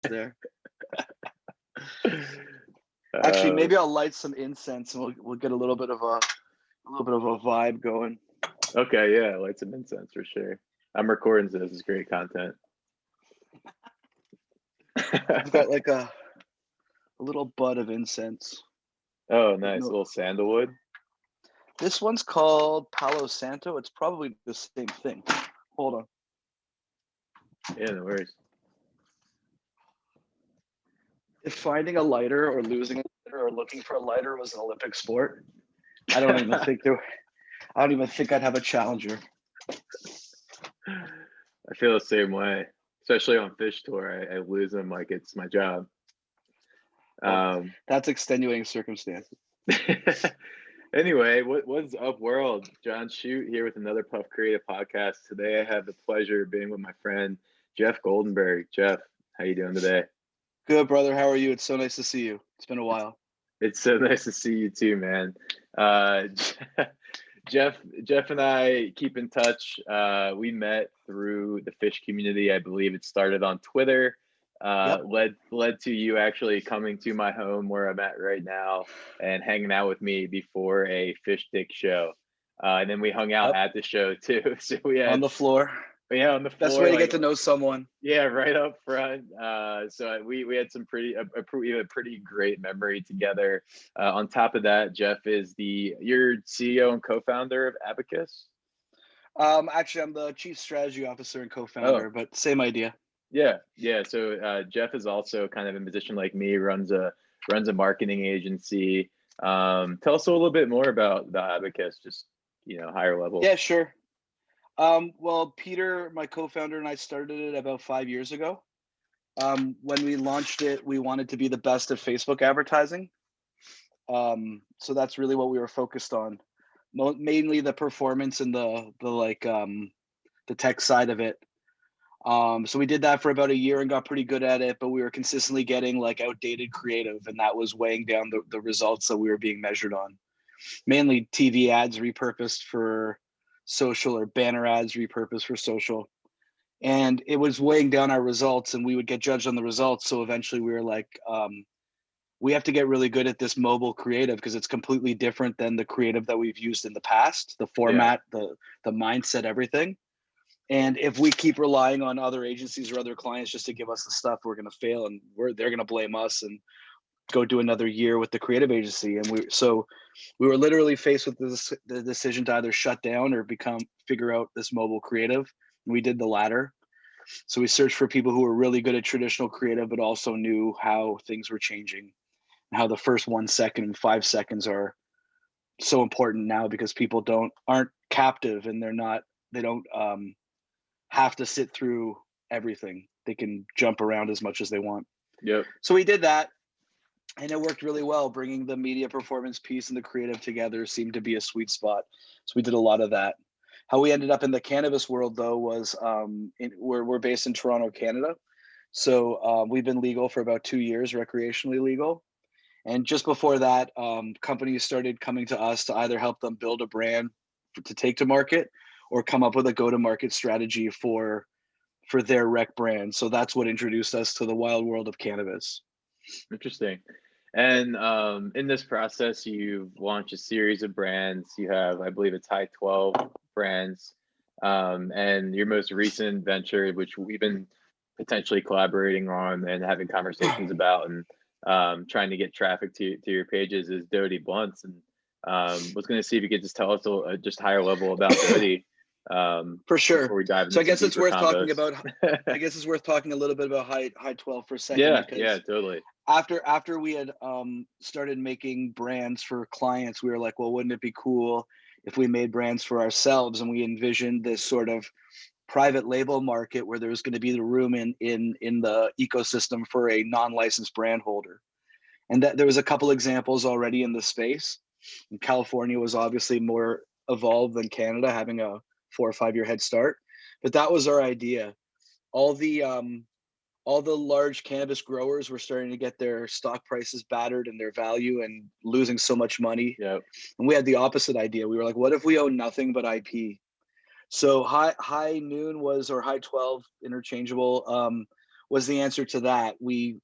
there. Actually, Uh, maybe I'll light some incense and we'll get a little bit of a vibe going. okay, yeah, light some incense for sure. I'm recording, so this is great content. I've got like a little bud of incense. Oh, But nice. A no, little sandalwood. this one's called Palo Santo. It's probably the same thing. Hold on. Yeah, no worries. If finding a lighter or losing a lighter or looking for a lighter was an Olympic sport, I don't even think I'd have a challenger. I feel the same way, especially on fish tour. I lose them like it's my job. Well, Um, that's extenuating circumstances. anyway, what's up, world? John Shoot here with another Puff Creative podcast. Today, I have the pleasure of being with my friend Jeff Goldenberg. Jeff, how you doing today? Good, brother. How are you? It's so nice to see you. It's been a while. It's so nice to see you too, man. Uh, Jeff and I keep in touch. We met through the fish community. I believe it started on Twitter. Yep. Led to you actually coming to my home where I'm at right now and hanging out with me before a fish stick show. And then we hung out Yep. at the show too. So we had On the floor. yeah on the floor. Best way to like, get to know someone. yeah, right up front. So we had some we had a pretty great memory together. On top of that, Jeff is your CEO and co-founder of Abacus. Actually, I'm the chief strategy officer and Oh, co-founder, but same idea. yeah. So Jeff is also kind of a musician like me, runs a marketing agency. Tell us a little bit more about the Abacus, just higher level. Yeah, sure. Well, Peter, my co-founder, and I started it about 5 years ago. When we launched it, we wanted to be the best at Facebook advertising. So that's really what we were focused on, mainly the performance and the tech side of it. So we did that for about a year and got pretty good at it, but we were consistently getting like outdated creative, and that was weighing down the results that we were being measured on. Mainly TV ads repurposed for social or banner ads repurposed for social. And it was weighing down our results, and we would get judged on the results. So eventually we were like, we have to get really good at this mobile creative because it's completely different than the creative that we've used in the past, the format, the mindset, everything. And if we keep relying on other agencies or other clients just to give us the stuff, we're going to fail, and they're going to blame us and go do another year with the creative agency. And we were literally faced with the decision to either shut down or figure out this mobile creative. And we did the latter. So we searched for people who were really good at traditional creative, but also knew how things were changing and how the first 1 second and 5 seconds are so important now because people aren't captive, and they don't have to sit through everything. They can jump around as much as they want. Yep. So we did that, and it worked really well. Bringing the media performance piece and the creative together seemed to be a sweet spot. So we did a lot of that. How we ended up in the cannabis world, though, was we're based in Toronto, Canada. So we've been legal for about 2 years, recreationally legal. And just before that, companies started coming to us to either help them build a brand to take to market or come up with a go-to-market strategy for their rec brand. So that's what introduced us to the wild world of cannabis. Interesting. And in this process, you've launched a series of brands. You have, I believe it's High 12 brands. And your most recent venture, which we've been potentially collaborating on and having conversations about and trying to get traffic to your pages, is Dodi Blunts. And was going to see if you could just tell us just higher level about Dodi. For sure. Before we dive into so I guess it's worth talking about. I guess it's worth talking a little bit about high 12 for a second. Yeah, totally. After we had started making brands for clients, we were like, well, wouldn't it be cool if we made brands for ourselves? And we envisioned this sort of private label market where there was going to be the room in the ecosystem for a non-licensed brand holder, and that there was a couple examples already in the space. And California was obviously more evolved than Canada, having a 4 or 5 year head start. But that was our idea. All the large cannabis growers were starting to get their stock prices battered and their value and losing so much money. Yep. And we had the opposite idea. We were like, what if we own nothing but IP? So high noon was, or high 12 interchangeable, was the answer to that. We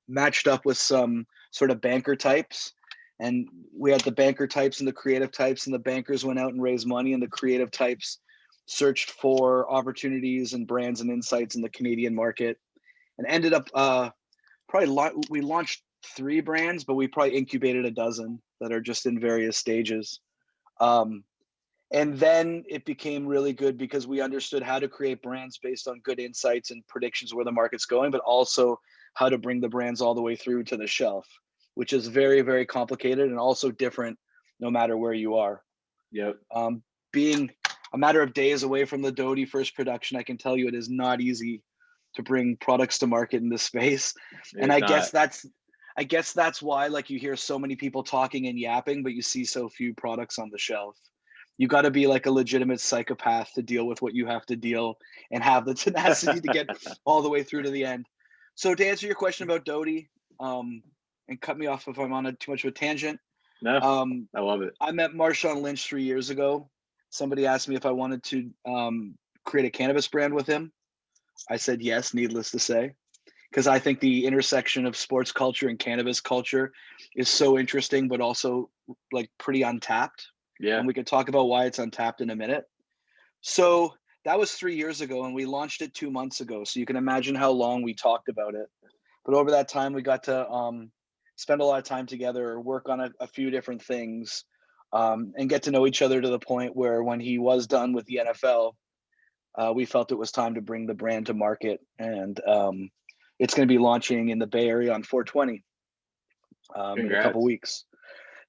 matched up with some sort of banker types, and we had the banker types and the creative types, and the bankers went out and raised money, and the creative types searched for opportunities and brands and insights in the Canadian market, and ended up we launched 3 brands, but we probably incubated a dozen that are just in various stages. And then it became really good because we understood how to create brands based on good insights and predictions of where the market's going, but also how to bring the brands all the way through to the shelf, which is very, very complicated and also different no matter where you are. Yep. Being a matter of days away from the Dodi first production, I can tell you it is not easy to bring products to market in this space. And I guess that's why, like, you hear so many people talking and yapping, but you see so few products on the shelf. You got to be like a legitimate psychopath to deal with what you have to deal and have the tenacity to get all the way through to the end. So to answer your question about Dodi, and cut me off if I'm on too much of a tangent. No, I love it. I met Marshawn Lynch 3 years ago. Somebody asked me if I wanted to create a cannabis brand with him. I said yes, needless to say, because I think the intersection of sports culture and cannabis culture is so interesting, but also like pretty untapped. Yeah. And we could talk about why it's untapped in a minute. So that was 3 years ago, and we launched it 2 months ago. So you can imagine how long we talked about it. But over that time, we got to spend a lot of time together, work on a few different things, and get to know each other to the point where when he was done with the NFL, we felt it was time to bring the brand to market. And it's going to be launching in the Bay Area on 4/20 in a couple weeks.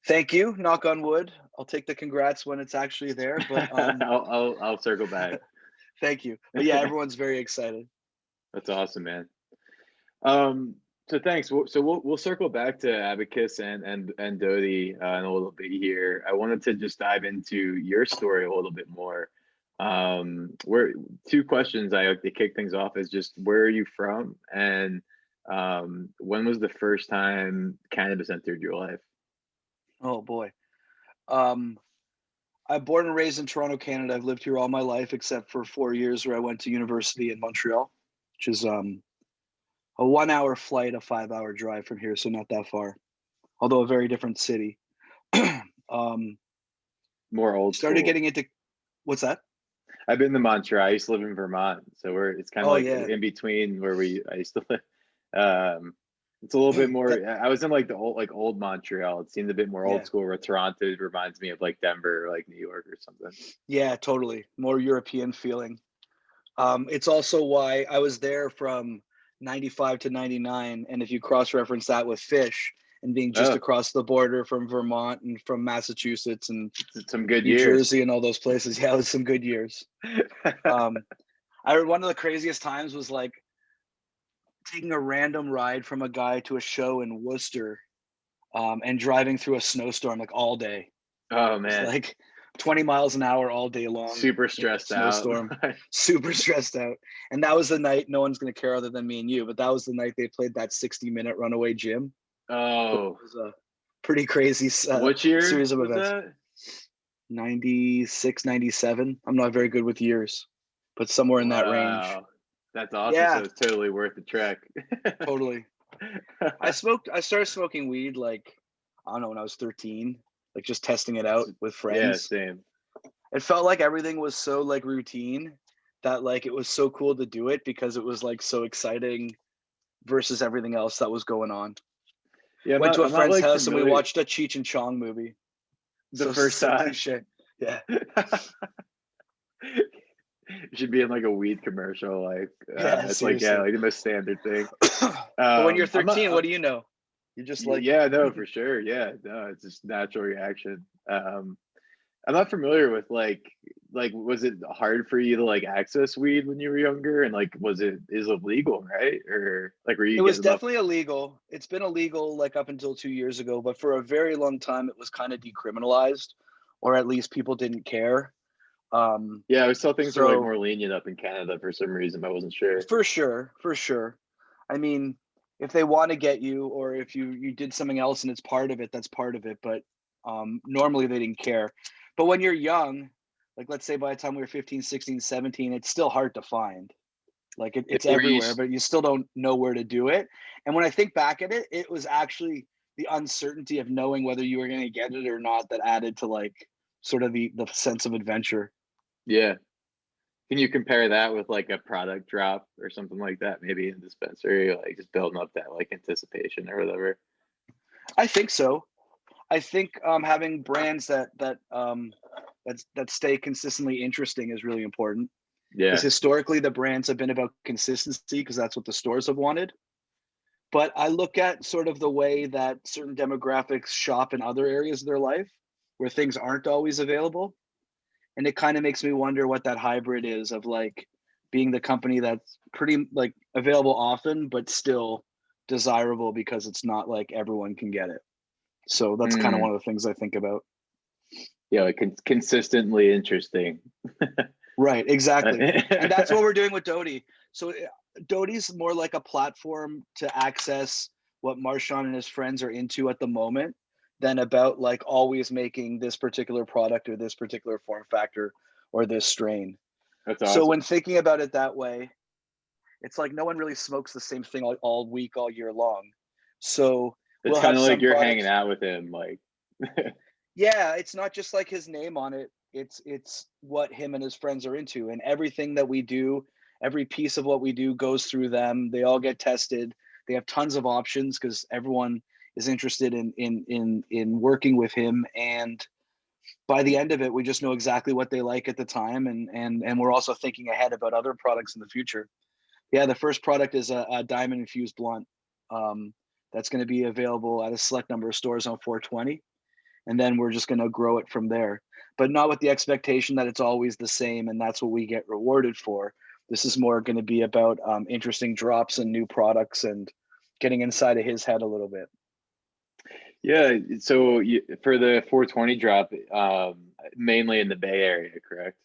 Thank you. Knock on wood. I'll take the congrats when it's actually there. But I'll circle back. Thank you. But yeah, everyone's very excited. That's awesome, man. So thanks. So we'll circle back to Abacus and Dodi in a little bit here. I wanted to just dive into your story a little bit more. Where 2 questions I like to kick things off is just where are you from, and when was the first time cannabis entered your life? Oh boy. I'm born and raised in Toronto, Canada. I've lived here all my life except for 4 years where I went to university in Montreal, which is a 1-hour flight, a 5-hour drive from here, so not that far. Although a very different city. More old Started school. Getting into what's that? I've been to Montreal. I used to live in Vermont, so it's kind of in between where I used to live. It's a little bit more. I was in like the old Montreal. It seemed a bit more old school. Where Toronto reminds me of like Denver, or like New York or something. Yeah, totally. More European feeling. It's also why I was there from 95 to 99, and if you cross-reference that with Fish and being just across the border from Vermont and from Massachusetts and some good New years. Jersey and all those places, yeah, it was some good years. One of the craziest times was like taking a random ride from a guy to a show in Worcester, and driving through a snowstorm like all day. Oh man, like 20 miles an hour all day long. Super stressed out. Snowstorm. Super stressed out. And that was the night, no one's going to care other than me and you, but that was the night they played that 60-minute Runaway Jim. Oh. It was a pretty crazy what year series of was events. That? 96, 97. I'm not very good with years, but somewhere in that range. That's awesome. Yeah. So it's totally worth the trek. Totally. I started smoking weed like, I don't know, when I was 13, like just testing it out with friends. Yeah, same. It felt like everything was so like routine that like it was so cool to do it because it was like so exciting versus everything else that was going on. Yeah, went to a friend's house and we watched a Cheech and Chong movie. The first time. Cliche. Yeah. You should be in like a weed commercial, like it's seriously. like the most standard thing. But when you're 13, what do you know? You just like for sure. Yeah, no, it's just natural reaction. I'm not familiar with like was it hard for you to like access weed when you were younger, and like is it legal, right? Or like were you? It was definitely illegal. It's been illegal like up until 2 years ago, but for a very long time it was kind of decriminalized, or at least people didn't care. Yeah, I saw things were like more lenient up in Canada for some reason. I wasn't sure. For sure. I mean, if they want to get you, or if you did something else and it's part of it, that's part of it. But normally they didn't care. But when you're young, like let's say by the time we were 15, 16, 17, it's still hard to find. Like it's Were you everywhere, but you still don't know where to do it. And when I think back at it, it was actually the uncertainty of knowing whether you were going to get it or not that added to like sort of the sense of adventure. yeah. Can you compare that with like a product drop or something like that? Maybe in dispensary, like just building up that like anticipation or whatever. I think so. I think having brands that stay consistently interesting is really important. Because Yeah. historically the brands have been about consistency because that's what the stores have wanted. But I look at sort of the way that certain demographics shop in other areas of their life where things aren't always available. And it kind of makes me wonder what that hybrid is of like being the company that's pretty like available often, but still desirable because it's not like everyone can get it. So that's kind of Mm. one of the things I think about. Yeah, like consistently interesting. Right, exactly. And that's what we're doing with Dodi. So Dodi's more like a platform to access what Marshawn and his friends are into at the moment than about like always making this particular product or this particular form factor or this strain. That's So awesome. when thinking about it that way, it's like no one really smokes the same thing all week, all year long. So It's we'll kind have of like some you're hanging products. out with him, like Yeah, it's not just like his name on it. It's what him and his friends are into, and everything that we do, every piece of what we do goes through them. They all get tested. They have tons of options because everyone is interested in working with him. And by the end of it, we just know exactly what they like at the time, and we're also thinking ahead about other products in the future. Yeah, the first product is a diamond infused blunt. That's going to be available at a select number of stores on 420, and then we're just going to grow it from there, but not with the expectation that it's always the same and that's what we get rewarded for. This is more going to be about interesting drops and new products and getting inside of his head a little bit. yeah. So for the 420 drop, mainly in the Bay Area, correct?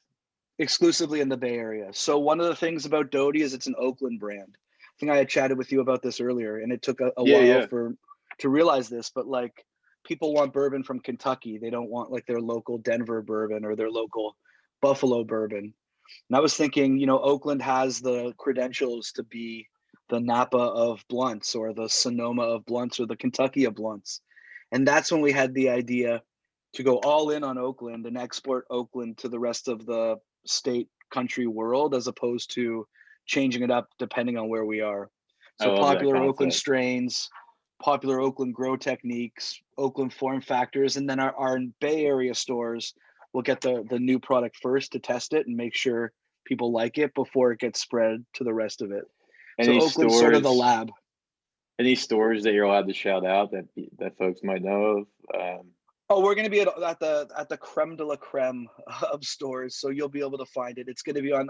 Exclusively in the Bay Area. So one of the things about Dodi is it's an Oakland brand. I think I had chatted with you about this earlier, and it took a Yeah, while yeah. for to realize this, but like people want bourbon from Kentucky. They don't want like their local Denver bourbon or their local Buffalo bourbon. And I was thinking, Oakland has the credentials to be the Napa of blunts or the Sonoma of blunts or the Kentucky of blunts. And that's when we had the idea to go all in on Oakland and export Oakland to the rest of the state, country, world, as opposed to changing it up depending on where we are. I So love that popular Oakland concept. strains, popular Oakland grow techniques, Oakland form factors, and then our Bay Area stores will get the new product first to test it and make sure people like it before it gets spread to the rest of it. So Any Oakland's sort of the stores, lab. any stores that you're allowed to shout out that folks might know of? Oh, we're going to be at the creme de la creme of stores, so you'll be able to find it. It's going to be on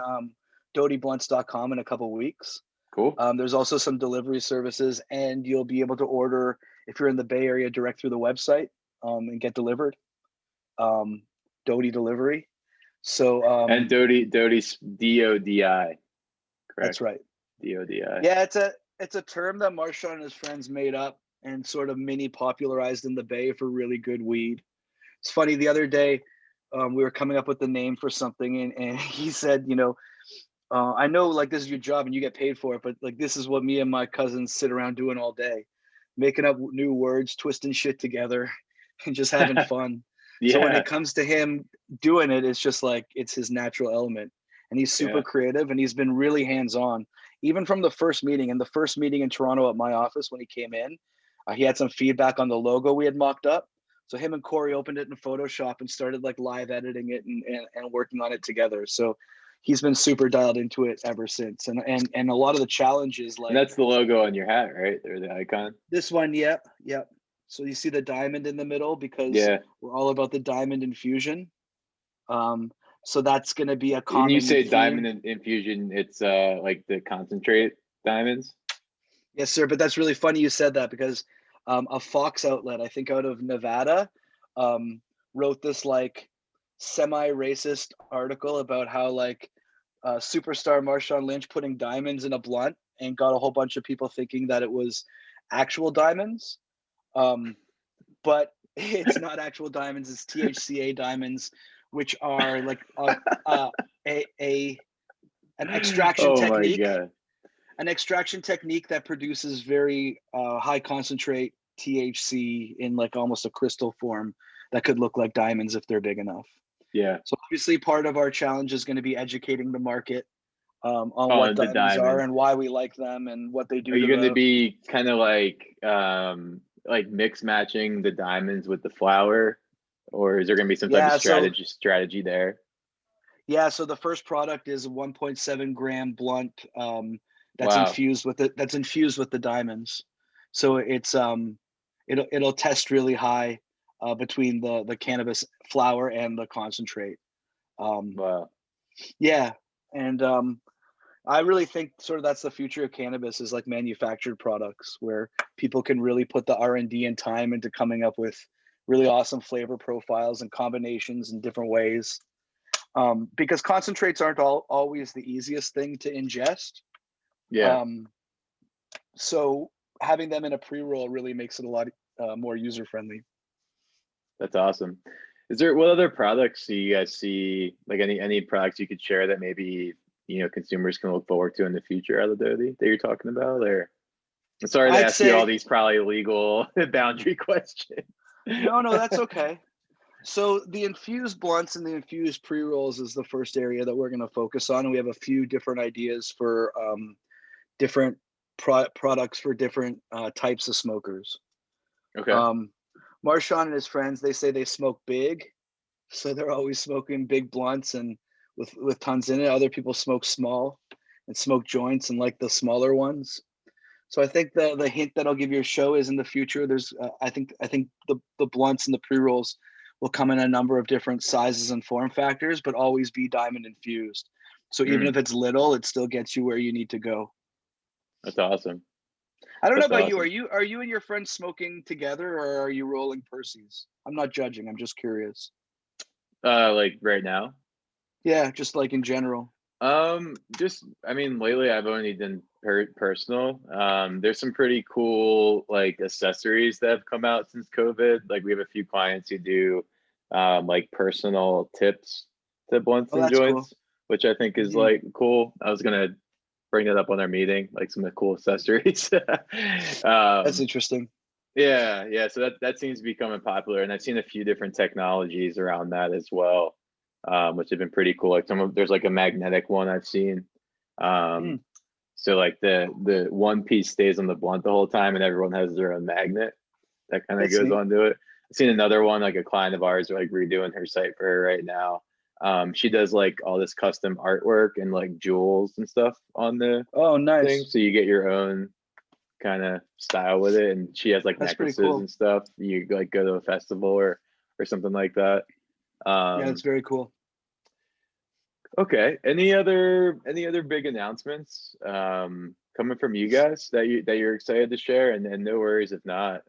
DodiBlunts.com in a couple weeks. Cool. There's also some delivery services, and you'll be able to order if you're in the Bay Area direct through the website and get delivered. Dodi delivery. So And Dodi's DODI, that's correct? right. DODI. Yeah, it's a term that Marshawn and his friends made up and sort of mini popularized in the Bay for really good weed. It's funny, the other day we were coming up with the name for something, and he said, I know like this is your job and you get paid for it, but like this is what me and my cousins sit around doing all day, making up new words, twisting shit together, and just having fun. So when Yeah, it comes to him doing it, it's just like it's his natural element. And he's super yeah. creative and he's been really hands-on. Even from the first meeting, and the first meeting in Toronto at my office when he came in, he had some feedback on the logo we had mocked up. So him and Corey opened it in Photoshop and started like live editing it and working on it together. So he's been super dialed into it ever since. And a lot of the challenges And like that's the logo on your hat, right? Or the icon. this one, yep. So you see the diamond in the middle because Yeah. we're all about the diamond infusion. Um, so that's going to be a And you common say diamond theme. infusion, it's like the concentrate diamonds. Yes, sir. But that's really funny you said that because a Fox outlet, I think out of Nevada, um, wrote this like semi-racist article about how like superstar Marshawn Lynch putting diamonds in a blunt and got a whole bunch of people thinking that it was actual diamonds. Um, but it's not actual diamonds. It's THCA diamonds, which are like a an extraction Oh my technique, God. an extraction technique that produces very high concentrate THC in like almost a crystal form that could look like diamonds if they're big enough. Yeah. So obviously part of our challenge is going to be educating the market on Oh, what and the diamonds are diamond. and why we like them and what they Are do you to going to the. be kind of like mix matching the diamonds with the flower, or is there going to be some type of Yeah, so strategy there? so the first product is a 1.7 gram blunt that's Wow. infused with it. That's infused with the diamonds. So it'll test really high between the cannabis flower and the concentrate. Um, Wow. yeah, and I really think sort of that's the future of cannabis is like manufactured products where people can really put the R&D and time into coming up with really awesome flavor profiles and combinations in different ways. Because concentrates aren't always the easiest thing to ingest. Yeah, Um, so having them in a pre-roll really makes it a lot more user friendly. that's awesome. Is there what other products do you guys see, like any products you could share that maybe consumers can look forward to in the future out of Dodi that you're talking about? Or I'm sorry to I'd ask you all say these probably legal boundary questions. no, that's okay. So the infused blunts and the infused pre-rolls is the first area that we're going to focus on. And we have a few different ideas for different products for different types of smokers. Okay. Um, Marshawn and his friends, they say they smoke big, so they're always smoking big blunts and with tons in it. Other people smoke small and smoke joints and like the smaller ones. So I think the hint that I'll give your show is in the future. There's I think the blunts and the pre rolls will come in a number of different sizes and form factors, but always be diamond infused. So even if Mm, it's little, it still gets you where you need to go. that's awesome. I don't know That's about you. awesome. Are you and your friends smoking together, or are you rolling Percy's? I'm not judging. I'm just curious. Like right now. Yeah, just like in general. Just I mean, lately I've only done personal. There's some pretty cool like accessories that have come out since COVID. Like we have a few clients who do like personal tips to blunts Oh, and that's cool. joints, which I think is Hmm. like cool. I was gonna bring that up on our meeting, like some of the cool accessories. That's um, interesting. yeah, yeah. So that seems to be becoming popular, and I've seen a few different technologies around that as well, which have been pretty cool. Like there's like a magnetic one I've seen. Hmm, Um, so like the one piece stays on the blunt the whole time, and everyone has their own magnet that kind of that's goes neat. onto it. I've seen another one, like a client of ours, like redoing her site for her right now. She does like all this custom artwork and like jewels and stuff on the Oh, thing, nice. so you get your own kind of style with it. And she has like That's pretty necklaces cool. and stuff. You like go to a festival or something like that. Yeah, that's Um, very cool. okay. Any other big announcements coming from you guys that you're excited to share? And no worries if not.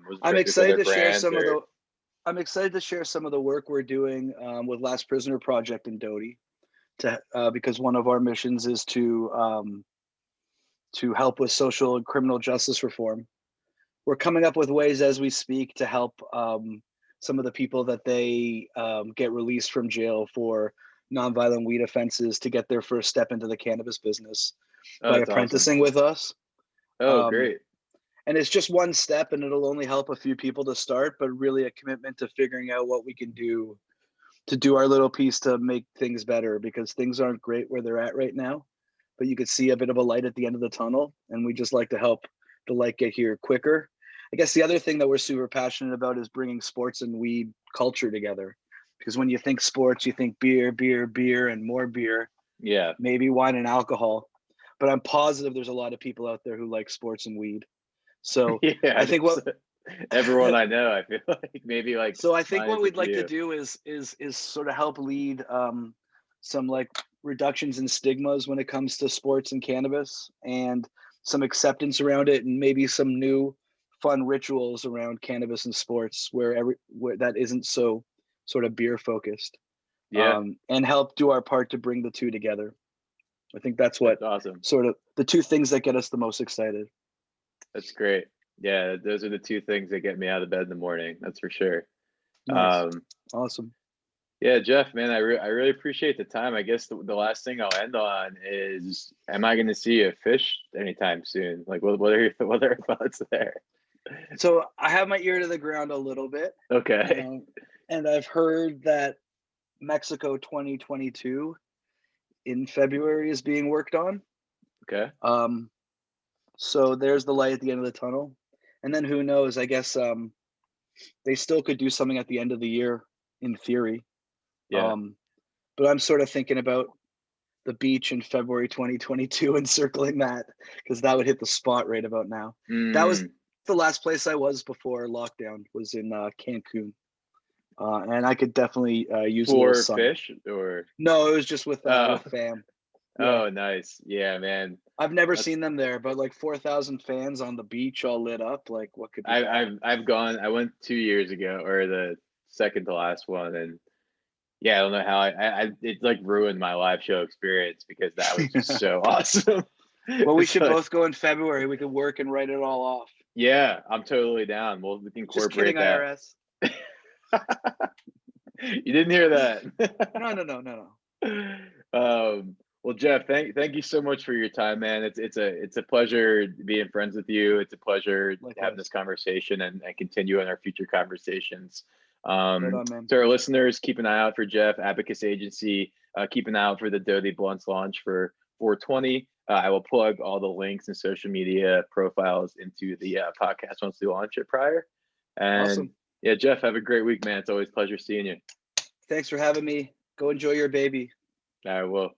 Was I'm with excited other to share brands some of or the I'm excited to share some of the work we're doing with Last Prisoner Project in Dodi to because one of our missions is to help with social and criminal justice reform. We're coming up with ways as we speak to help some of the people that they get released from jail for nonviolent weed offenses to get their first step into the cannabis business oh, by that's awesome. apprenticing with us. Oh, Um, great. and it's just one step and it'll only help a few people to start, but really a commitment to figuring out what we can do to do our little piece to make things better because things aren't great where they're at right now, but you could see a bit of a light at the end of the tunnel. And we just like to help the light get here quicker. I guess the other thing that we're super passionate about is bringing sports and weed culture together. Because when you think sports, you think beer, beer, beer, and more beer, Yeah. maybe wine and alcohol. But I'm positive there's a lot of people out there who like sports and weed. So Yeah, I think there's what everyone I know, I feel like maybe like so I think what minus a we'd like to few. do is sort of help lead some like reductions in stigmas when it comes to sports and cannabis and some acceptance around it and maybe some new fun rituals around cannabis and sports where that isn't so sort of beer focused Yeah, and help do our part to bring the two together. I think that's what that's awesome. sort of the two things that get us the most excited. That's great. Yeah, those are the two things that get me out of bed in the morning. That's for sure. Nice. Um, Awesome. Yeah, Jeff, man, I really appreciate the time. I guess the last thing I'll end on is, am I going to see a fish anytime soon? Like, what are your thoughts there? So I have my ear to the ground a little bit, Okay. and I've heard that Mexico 2022 in February is being worked on. Okay. So there's the light at the end of the tunnel, and then who knows? I guess they still could do something at the end of the year in theory. Yeah. But I'm sort of thinking about the beach in February 2022 and circling that because that would hit the spot right about now. That was Mm, the last place I was before lockdown was in Cancun, and I could definitely use a little for sun. fish or No, it was just oh with fam. Yeah, oh nice. Yeah, man. I've never That's seen them there, but like 4,000 fans on the beach all lit up. Like, what could be I bad? I've gone. I went 2 years ago, or the second to last one, and yeah, I don't know how I it like ruined my live show experience because that was just so awesome. Well, we It's should like, both go in February. We could work and write it all off. yeah, I'm totally down. We can Just kidding, incorporate that. IRS. You didn't hear that. No, no, no, no, no. Well, Jeff, thank you so much for your time, man. It's a pleasure being friends with you. It's a pleasure having Likewise. this conversation and continue in our future conversations. Right on, man. To our listeners, keep an eye out for Jeff, Abacus Agency. Keep an eye out for the Dodi Blunts launch for 420. I will plug all the links and social media profiles into the podcast once we launch it prior. And Awesome. yeah, Jeff, have a great week, man. It's always a pleasure seeing you. Thanks for having me. Go enjoy your baby. I will.